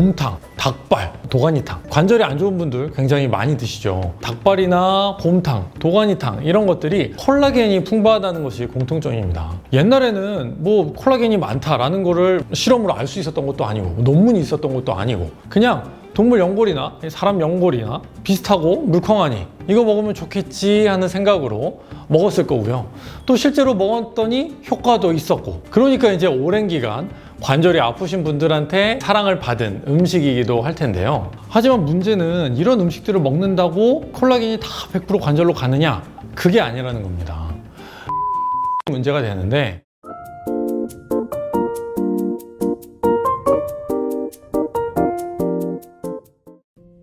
곰탕, 닭발, 도가니탕. 관절이 안 좋은 분들 굉장히 많이 드시죠. 닭발이나 곰탕, 도가니탕 이런 것들이 콜라겐이 풍부하다는 것이 공통점입니다. 옛날에는 뭐 콜라겐이 많다라는 거를 실험으로 알 수 있었던 것도 아니고 논문이 있었던 것도 아니고 그냥 동물 연골이나 사람 연골이나 비슷하고 물컹하니 이거 먹으면 좋겠지 하는 생각으로 먹었을 거고요. 또 실제로 먹었더니 효과도 있었고 그러니까 이제 오랜 기간 관절이 아프신 분들한테 사랑을 받은 음식이기도 할 텐데요. 하지만 문제는 이런 음식들을 먹는다고 콜라겐이 다 100% 관절로 가느냐? 그게 아니라는 겁니다. 문제가 되는데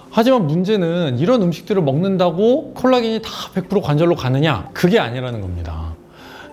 하지만 문제는 이런 음식들을 먹는다고 콜라겐이 다 100% 관절로 가느냐? 그게 아니라는 겁니다.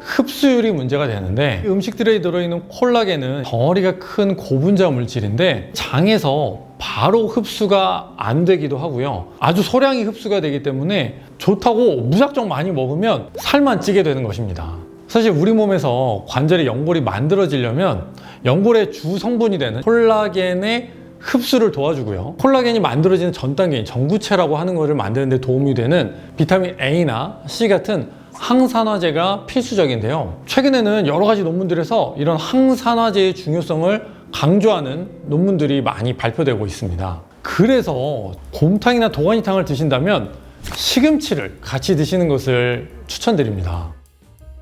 흡수율이 문제가 되는데 음식들에 들어있는 콜라겐은 덩어리가 큰 고분자 물질인데 장에서 바로 흡수가 안 되기도 하고요. 아주 소량이 흡수가 되기 때문에 좋다고 무작정 많이 먹으면 살만 찌게 되는 것입니다. 사실 우리 몸에서 관절의 연골이 만들어지려면 연골의 주 성분이 되는 콜라겐의 흡수를 도와주고요. 콜라겐이 만들어지는 전 단계인 전구체라고 하는 것을 만드는 데 도움이 되는 비타민 A나 C 같은 항산화제가 필수적인데요. 최근에는 여러 가지 논문들에서 이런 항산화제의 중요성을 강조하는 논문들이 많이 발표되고 있습니다. 그래서 곰탕이나 도가니탕을 드신다면 시금치를 같이 드시는 것을 추천드립니다.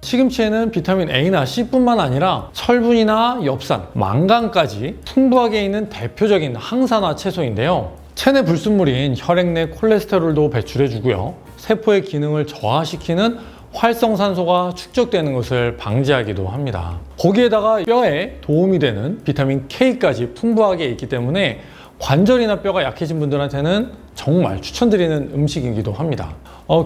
시금치에는 비타민 A나 C뿐만 아니라 철분이나 엽산, 망간까지 풍부하게 있는 대표적인 항산화 채소인데요. 체내 불순물인 혈액 내 콜레스테롤도 배출해주고요. 세포의 기능을 저하시키는 활성산소가 축적되는 것을 방지하기도 합니다. 거기에다가 뼈에 도움이 되는 비타민 K까지 풍부하게 있기 때문에 관절이나 뼈가 약해진 분들한테는 정말 추천드리는 음식이기도 합니다.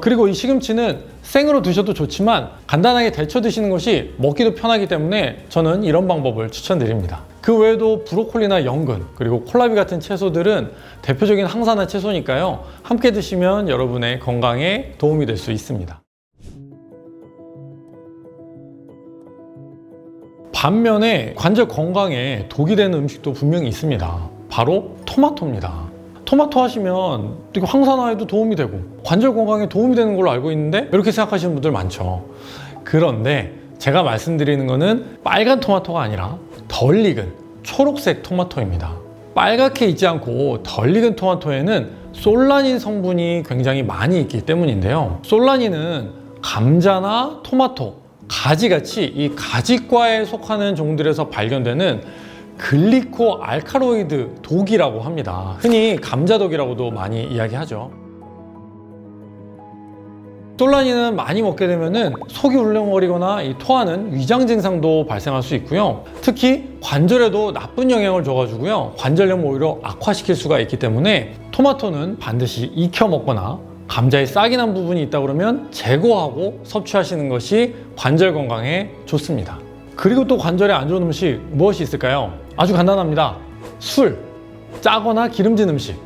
그리고 이 시금치는 생으로 드셔도 좋지만 간단하게 데쳐 드시는 것이 먹기도 편하기 때문에 저는 이런 방법을 추천드립니다. 그 외에도 브로콜리나 연근 그리고 콜라비 같은 채소들은 대표적인 항산화 채소니까요. 함께 드시면 여러분의 건강에 도움이 될 수 있습니다. 반면에 관절 건강에 독이 되는 음식도 분명히 있습니다. 바로 토마토입니다. 토마토 하시면 이거 항산화에도 도움이 되고 관절 건강에 도움이 되는 걸로 알고 있는데 이렇게 생각하시는 분들 많죠. 그런데 제가 말씀드리는 거는 빨간 토마토가 아니라 덜 익은 초록색 토마토입니다. 빨갛게 익지 않고 덜 익은 토마토에는 솔라닌 성분이 굉장히 많이 있기 때문인데요. 솔라닌은 감자나 토마토, 가지같이 이 가지과에 속하는 종들에서 발견되는 글리코 알칼로이드 독이라고 합니다. 흔히 감자독이라고도 많이 이야기하죠. 솔라닌은 많이 먹게 되면 속이 울렁거리거나 토하는 위장 증상도 발생할 수 있고요. 특히 관절에도 나쁜 영향을 줘가지고요. 관절염을 오히려 악화시킬 수가 있기 때문에 토마토는 반드시 익혀 먹거나 감자에 싹이 난 부분이 있다 그러면 제거하고 섭취하시는 것이 관절 건강에 좋습니다. 그리고 또 관절에 안 좋은 음식 무엇이 있을까요? 아주 간단합니다. 술, 짜거나 기름진 음식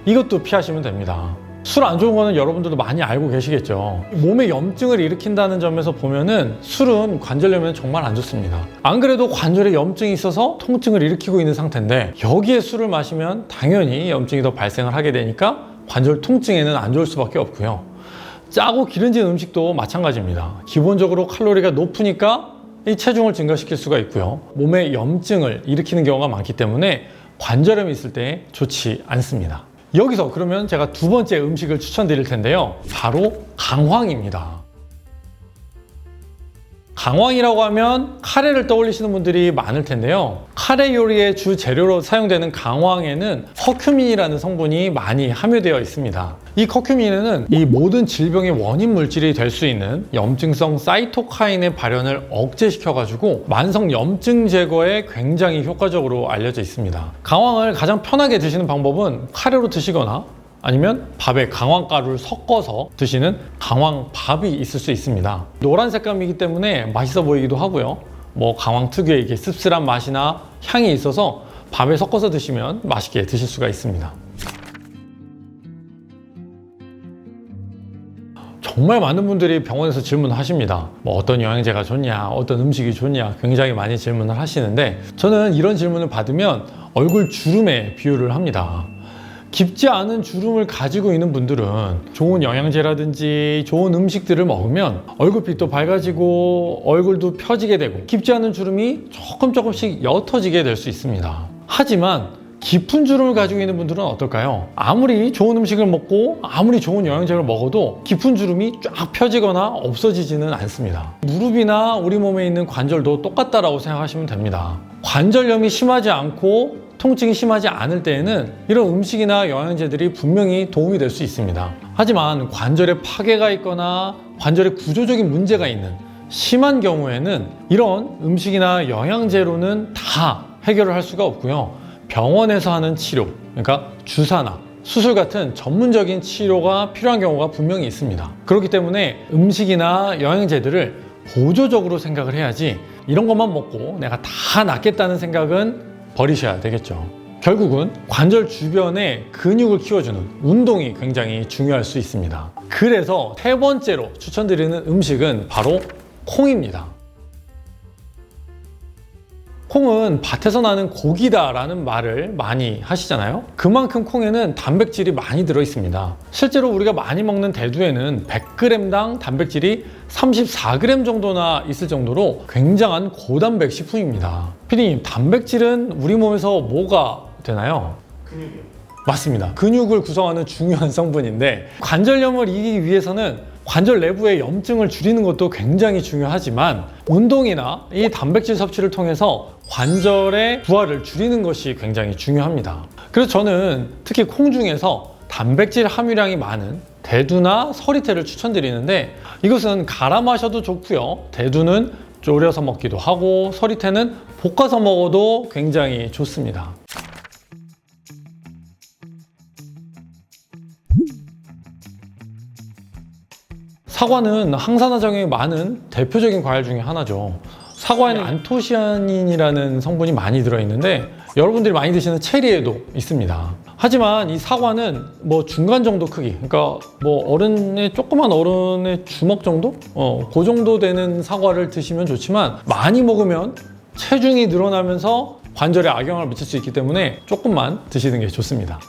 이것도 피하시면 됩니다. 술 안 좋은 거는 여러분들도 많이 알고 계시겠죠. 몸에 염증을 일으킨다는 점에서 보면은 술은 관절염에는 정말 안 좋습니다. 안 그래도 관절에 염증이 있어서 통증을 일으키고 있는 상태인데 여기에 술을 마시면 당연히 염증이 더 발생을 하게 되니까 관절 통증에는 안 좋을 수밖에 없고요. 짜고 기름진 음식도 마찬가지입니다. 기본적으로 칼로리가 높으니까 이 체중을 증가시킬 수가 있고요. 몸에 염증을 일으키는 경우가 많기 때문에 관절염이 있을 때 좋지 않습니다. 여기서 그러면 제가 두 번째 음식을 추천드릴 텐데요. 바로 강황입니다. 강황이라고 하면 카레를 떠올리시는 분들이 많을 텐데요. 카레 요리의 주 재료로 사용되는 강황에는 커큐민이라는 성분이 많이 함유되어 있습니다. 이 커큐민은 이 모든 질병의 원인 물질이 될 수 있는 염증성 사이토카인의 발현을 억제시켜가지고 만성 염증 제거에 굉장히 효과적으로 알려져 있습니다. 강황을 가장 편하게 드시는 방법은 카레로 드시거나 아니면 밥에 강황가루를 섞어서 드시는 강황밥이 있을 수 있습니다. 노란 색감이기 때문에 맛있어 보이기도 하고요. 강황 특유의 이게 씁쓸한 맛이나 향이 있어서 밥에 섞어서 드시면 맛있게 드실 수가 있습니다. 정말 많은 분들이 병원에서 질문하십니다. 뭐 어떤 영양제가 좋냐, 어떤 음식이 좋냐, 굉장히 많이 질문을 하시는데, 저는 이런 질문을 받으면 얼굴 주름에 비유를 합니다. 깊지 않은 주름을 가지고 있는 분들은 좋은 영양제라든지 좋은 음식들을 먹으면 얼굴빛도 밝아지고 얼굴도 펴지게 되고, 깊지 않은 주름이 조금씩 옅어지게 될 수 있습니다. 하지만 깊은 주름을 가지고 있는 분들은 어떨까요? 아무리 좋은 음식을 먹고 아무리 좋은 영양제를 먹어도 깊은 주름이 쫙 펴지거나 없어지지는 않습니다. 무릎이나 우리 몸에 있는 관절도 똑같다라고 생각하시면 됩니다. 관절염이 심하지 않고 통증이 심하지 않을 때에는 이런 음식이나 영양제들이 분명히 도움이 될 수 있습니다. 하지만 관절에 파괴가 있거나 관절에 구조적인 문제가 있는 심한 경우에는 이런 음식이나 영양제로는 다 해결을 할 수가 없고요. 병원에서 하는 치료, 그러니까 주사나 수술 같은 전문적인 치료가 필요한 경우가 분명히 있습니다. 그렇기 때문에 음식이나 영양제들을 보조적으로 생각을 해야지, 이런 것만 먹고 내가 다 낫겠다는 생각은 버리셔야 되겠죠. 결국은 관절 주변에 근육을 키워주는 운동이 굉장히 중요할 수 있습니다. 그래서 세 번째로 추천드리는 음식은 바로 콩입니다. 콩은 밭에서 나는 고기다라는 말을 많이 하시잖아요. 그만큼 콩에는 단백질이 많이 들어 있습니다. 실제로 우리가 많이 먹는 대두에는 100g당 단백질이 34g 정도나 있을 정도로 굉장한 고단백 식품입니다. 피디님, 단백질은 우리 몸에서 뭐가 되나요? 근육이요. 맞습니다. 근육을 구성하는 중요한 성분인데, 관절염을 이기기 위해서는 관절 내부의 염증을 줄이는 것도 굉장히 중요하지만, 운동이나 이 단백질 섭취를 통해서 관절의 부하를 줄이는 것이 굉장히 중요합니다. 그래서 저는 특히 콩 중에서 단백질 함유량이 많은 대두나 서리태를 추천드리는데, 이것은 갈아 마셔도 좋고요. 대두는 졸여서 먹기도 하고 서리태는 볶아서 먹어도 굉장히 좋습니다. 사과는 항산화 작용이 많은 대표적인 과일 중에 하나죠. 사과에는 안토시아닌이라는 성분이 많이 들어있는데, 여러분들이 많이 드시는 체리에도 있습니다. 하지만 이 사과는 뭐 중간 정도 크기, 그러니까 뭐 조그만 어른의 주먹 정도? 그 정도 되는 사과를 드시면 좋지만, 많이 먹으면 체중이 늘어나면서 관절에 악영향을 미칠 수 있기 때문에 조금만 드시는 게 좋습니다.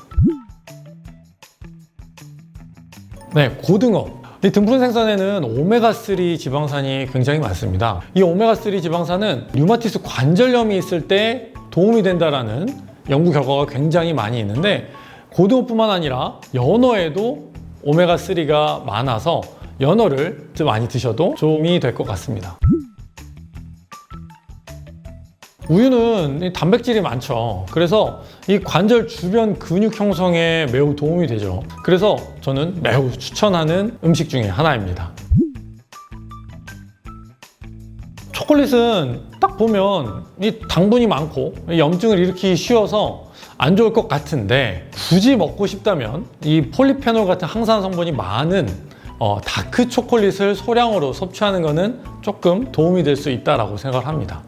네, 고등어. 이 등푸른 생선에는 오메가3 지방산이 굉장히 많습니다. 이 오메가3 지방산은 류마티스 관절염이 있을 때 도움이 된다라는 연구 결과가 굉장히 많이 있는데, 고등어뿐만 아니라 연어에도 오메가3가 많아서 연어를 많이 드셔도 도움이 될 것 같습니다. 우유는 단백질이 많죠. 그래서 이 관절 주변 근육 형성에 매우 도움이 되죠. 그래서 저는 매우 추천하는 음식 중에 하나입니다. 초콜릿은 딱 보면 이 당분이 많고 염증을 일으키기 쉬워서 안 좋을 것 같은데, 굳이 먹고 싶다면 이 폴리페놀 같은 항산 성분이 많은 다크 초콜릿을 소량으로 섭취하는 것은 조금 도움이 될 수 있다고 생각을 합니다.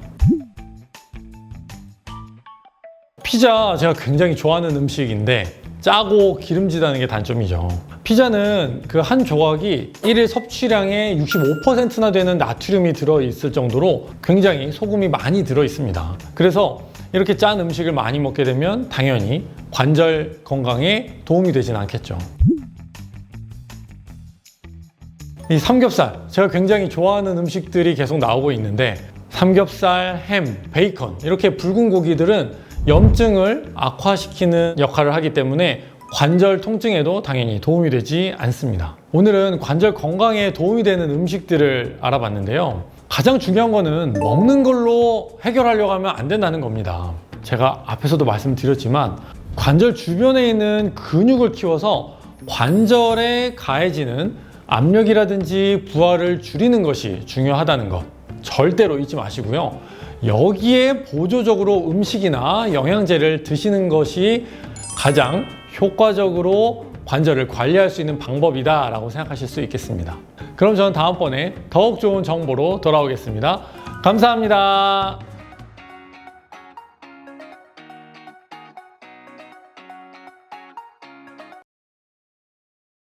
피자, 제가 굉장히 좋아하는 음식인데 짜고 기름지다는 게 단점이죠. 피자는 그 한 조각이 1일 섭취량의 65%나 되는 나트륨이 들어있을 정도로 굉장히 소금이 많이 들어있습니다. 그래서 이렇게 짠 음식을 많이 먹게 되면 당연히 관절 건강에 도움이 되진 않겠죠. 이 삼겹살, 제가 굉장히 좋아하는 음식들이 계속 나오고 있는데, 삼겹살, 햄, 베이컨, 이렇게 붉은 고기들은 염증을 악화시키는 역할을 하기 때문에 관절 통증에도 당연히 도움이 되지 않습니다. 오늘은 관절 건강에 도움이 되는 음식들을 알아봤는데요. 가장 중요한 거는 먹는 걸로 해결하려고 하면 안 된다는 겁니다. 제가 앞에서도 말씀드렸지만, 관절 주변에 있는 근육을 키워서 관절에 가해지는 압력이라든지 부하를 줄이는 것이 중요하다는 것 절대로 잊지 마시고요. 여기에 보조적으로 음식이나 영양제를 드시는 것이 가장 효과적으로 관절을 관리할 수 있는 방법이다 라고 생각하실 수 있겠습니다. 그럼 저는 다음번에 더욱 좋은 정보로 돌아오겠습니다. 감사합니다.